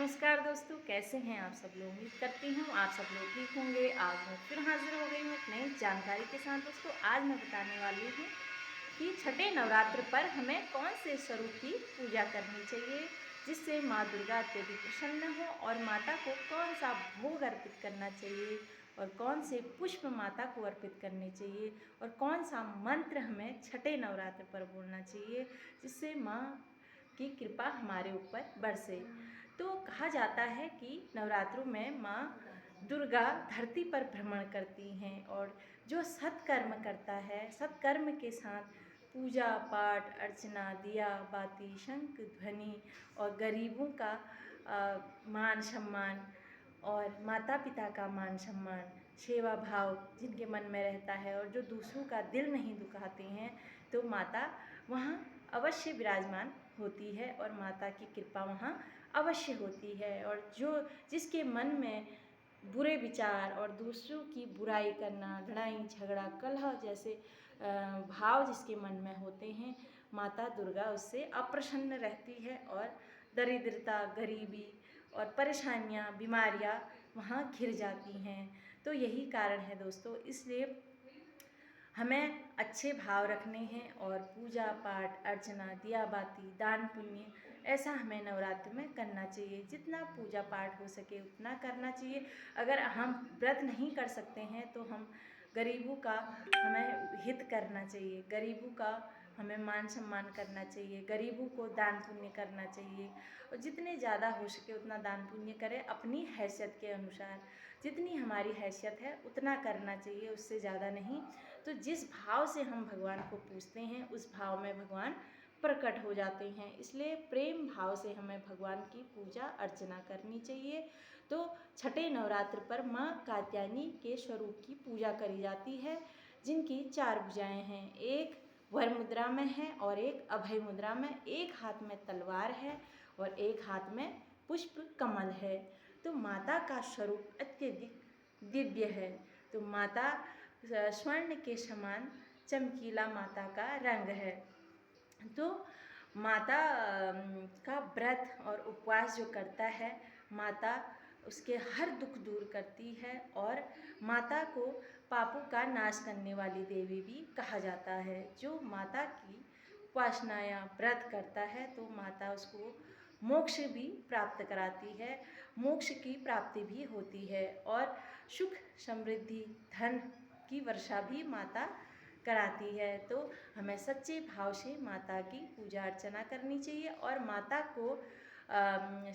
नमस्कार दोस्तों, कैसे हैं आप सब लोग। उम्मीद करती हूँ आप सब लोग ठीक होंगे। आज मैं फिर हाजिर हो गई हूँ एक नई जानकारी के साथ। दोस्तों, आज मैं बताने वाली हूँ कि छठे नवरात्र पर हमें कौन से स्वरूप की पूजा करनी चाहिए जिससे माँ दुर्गा अत्यधिक प्रसन्न हो, और माता को कौन सा भोग अर्पित करना चाहिए, और कौन से पुष्प माता को अर्पित करने चाहिए, और कौन सा मंत्र हमें छठे नवरात्र पर बोलना चाहिए जिससे माँ की कृपा हमारे ऊपर बरसे। तो कहा जाता है कि नवरात्रों में माँ दुर्गा धरती पर भ्रमण करती हैं, और जो सत्कर्म करता है, सत्कर्म के साथ पूजा पाठ अर्चना दिया बाती शंख ध्वनि और गरीबों का मान सम्मान और माता पिता का मान सम्मान, सेवा भाव जिनके मन में रहता है और जो दूसरों का दिल नहीं दुखाते हैं, तो माता वहाँ अवश्य विराजमान होती है और माता की कृपा वहाँ अवश्य होती है। और जो जिसके मन में बुरे विचार और दूसरों की बुराई करना, लड़ाई झगड़ा कलह जैसे भाव जिसके मन में होते हैं, माता दुर्गा उससे अप्रसन्न रहती है और दरिद्रता, गरीबी और परेशानियाँ, बीमारियाँ वहाँ घिर जाती हैं। तो यही कारण है दोस्तों, इसलिए हमें अच्छे भाव रखने हैं और पूजा पाठ अर्चना दिया बाती दान पुण्य ऐसा हमें नवरात्र में करना चाहिए। जितना पूजा पाठ हो सके उतना करना चाहिए। अगर हम व्रत नहीं कर सकते हैं तो हम गरीबों का हमें हित करना चाहिए, गरीबों का हमें मान सम्मान करना चाहिए, गरीबों को दान पुण्य करना चाहिए। और जितने ज़्यादा हो सके उतना दान पुण्य करें अपनी हैसियत के अनुसार। जितनी हमारी हैसियत है उतना करना चाहिए, उससे ज़्यादा नहीं। तो जिस भाव से हम भगवान को पूजते हैं उस भाव में भगवान प्रकट हो जाते हैं। इसलिए प्रेम भाव से हमें भगवान की पूजा अर्चना करनी चाहिए। तो छठे नवरात्र पर माँ कात्यायनी के स्वरूप की पूजा करी जाती है, जिनकी 4 भुजाएं हैं। एक वर मुद्रा में है और एक अभय मुद्रा में, एक हाथ में तलवार है और एक हाथ में पुष्प कमल है। तो माता का स्वरूप अत्यधिक दिव्य है। तो माता स्वर्ण के समान चमकीला माता का रंग है। तो माता का व्रत और उपवास जो करता है, माता उसके हर दुख दूर करती है और माता को पापों का नाश करने वाली देवी भी कहा जाता है। जो माता की उपासना या व्रत करता है तो माता उसको मोक्ष भी प्राप्त कराती है, मोक्ष की प्राप्ति भी होती है और सुख समृद्धि धन की वर्षा भी माता कराती है। तो हमें सच्चे भाव से माता की पूजा अर्चना करनी चाहिए। और माता को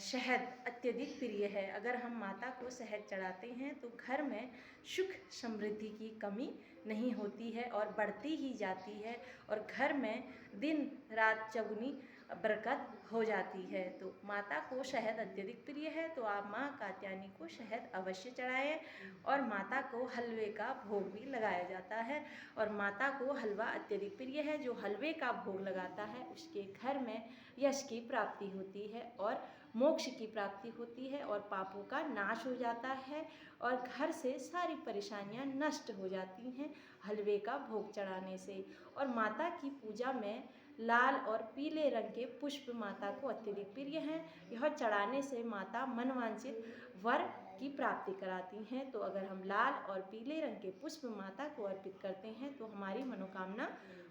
शहद अत्यधिक प्रिय है। अगर हम माता को शहद चढ़ाते हैं तो घर में सुख समृद्धि की कमी नहीं होती है और बढ़ती ही जाती है, और घर में दिन रात चौगुनी बरकत हो जाती है। तो माता को शहद अत्यधिक प्रिय है, तो आप माँ कात्यायनी को शहद अवश्य चढ़ाएं। और माता को हलवे का भोग भी लगाया जाता है, और माता को हलवा अत्यधिक प्रिय है। जो हलवे का भोग लगाता है उसके घर में यश की प्राप्ति होती है और मोक्ष की प्राप्ति होती है और पापों का नाश हो जाता है और घर से सारी परेशानियां नष्ट हो जाती हैं हलवे का भोग चढ़ाने से। और माता की पूजा में लाल और पीले रंग के पुष्प माता को अत्यधिक प्रिय हैं। यह चढ़ाने से माता मनवांछित वर की प्राप्ति कराती हैं। तो अगर हम लाल और पीले रंग के पुष्प माता को अर्पित करते हैं तो हमारी मनोकामना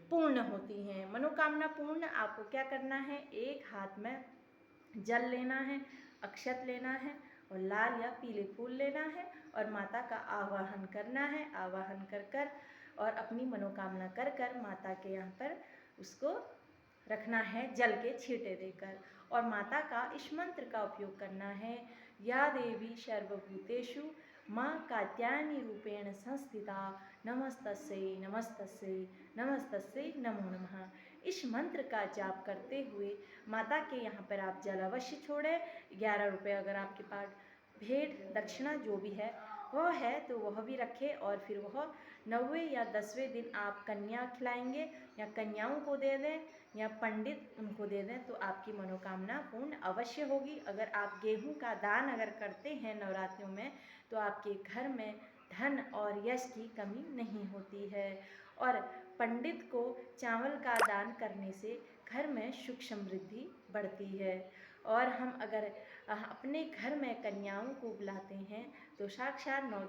पूर्ण होती हैं। मनोकामना पूर्ण आपको क्या करना है, एक हाथ में जल लेना है, अक्षत लेना है और लाल या पीले फूल लेना है और माता का आवाहन करना है। आवाहन कर कर और अपनी मनोकामना कर कर माता के यहाँ पर उसको रखना है जल के छींटे देकर, और माता का इस मंत्र का उपयोग करना है। या देवी सर्वभूतेषु माँ कात्यायनी रूपेण संस्थिता नमस्तस्यै नमस्तस्यै नमस्तस्यै नमो नमः। इस मंत्र का जाप करते हुए माता के यहाँ पर आप जल अवश्य छोड़ें। 11 रुपये अगर आपके पास भेंट दक्षिणा जो भी है वह है तो वह भी रखें, और फिर वह 9वें या 10वें दिन आप कन्या खिलाएंगे या कन्याओं को दे दें या पंडित उनको दे दें तो आपकी मनोकामना पूर्ण अवश्य होगी। अगर आप गेहूं का दान अगर करते हैं नवरात्रों में तो आपके घर में धन और यश की कमी नहीं होती है। और पंडित को चावल का दान करने से घर में सुख समृद्धि बढ़ती है। और हम अगर अपने घर में कन्याओं को बुलाते हैं तो साक्षात नौ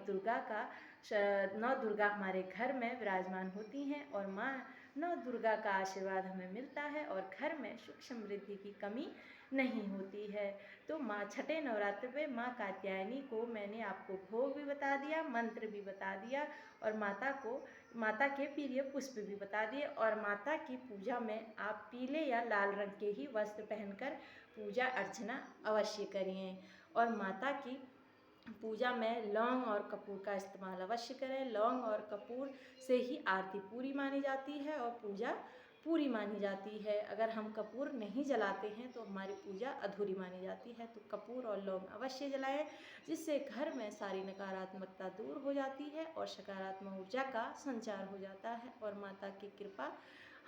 दुर्गा हमारे घर में विराजमान होती हैं और माँ नौ दुर्गा का आशीर्वाद हमें मिलता है और घर में सुख समृद्धि की कमी नहीं होती है। तो माँ छठे नवरात्र पे माँ कात्यायनी को मैंने आपको भोग भी बता दिया, मंत्र भी बता दिया और माता के प्रिय पुष्प भी बता दिए। और माता की पूजा में आप पीले या लाल रंग के ही वस्त्र पहनकर पूजा अर्चना अवश्य करिए। और माता की पूजा में लौंग और कपूर का इस्तेमाल अवश्य करें। लौंग और कपूर से ही आरती पूरी मानी जाती है और पूजा पूरी मानी जाती है। अगर हम कपूर नहीं जलाते हैं तो हमारी पूजा अधूरी मानी जाती है। तो कपूर और लौंग अवश्य जलाएं, जिससे घर में सारी नकारात्मकता दूर हो जाती है और सकारात्मक ऊर्जा का संचार हो जाता है और माता की कृपा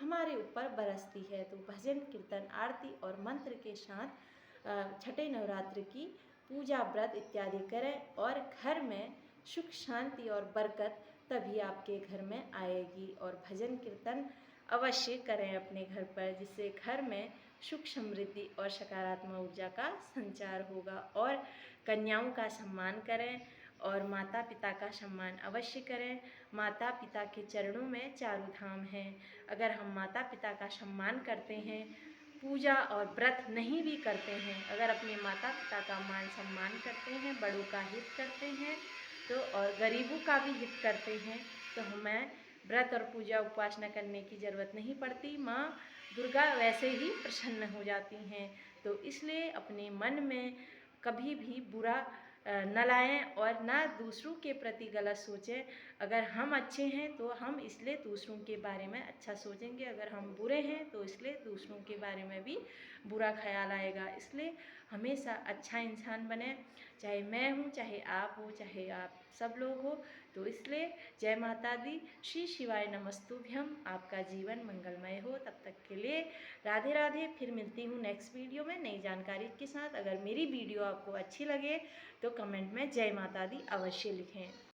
हमारे ऊपर बरसती है। तो भजन कीर्तन आरती और मंत्र के साथ छठे नवरात्र की पूजा व्रत इत्यादि करें और घर में सुख शांति और बरकत तभी आपके घर में आएगी। और भजन कीर्तन अवश्य करें अपने घर पर, जिससे घर में सुख समृद्धि और सकारात्मक ऊर्जा का संचार होगा। और कन्याओं का सम्मान करें और माता पिता का सम्मान अवश्य करें। माता पिता के चरणों में चारों धाम हैं। अगर हम माता पिता का सम्मान करते हैं, पूजा और व्रत नहीं भी करते हैं, अगर अपने माता पिता का मान सम्मान करते हैं, बड़ों का हित करते हैं तो और गरीबों का भी हित करते हैं तो हमें व्रत और पूजा उपासना करने की ज़रूरत नहीं पड़ती। माँ दुर्गा वैसे ही प्रसन्न हो जाती हैं। तो इसलिए अपने मन में कभी भी बुरा न लाएं और ना दूसरों के प्रति गलत सोचें। अगर हम अच्छे हैं तो हम इसलिए दूसरों के बारे में अच्छा सोचेंगे, अगर हम बुरे हैं तो इसलिए दूसरों के बारे में भी बुरा ख्याल आएगा। इसलिए हमेशा अच्छा इंसान बने, चाहे मैं हूँ, चाहे आप हो, चाहे आप सब लोग हो। तो इसलिए जय माता दी, श्री शिवाय नमस्तुभ्यम। आपका जीवन मंगलमय हो। तब तक के लिए राधे राधे। फिर मिलती हूँ नेक्स्ट वीडियो में नई जानकारी के साथ। अगर मेरी वीडियो आपको अच्छी लगे तो कमेंट में जय माता दी अवश्य लिखें।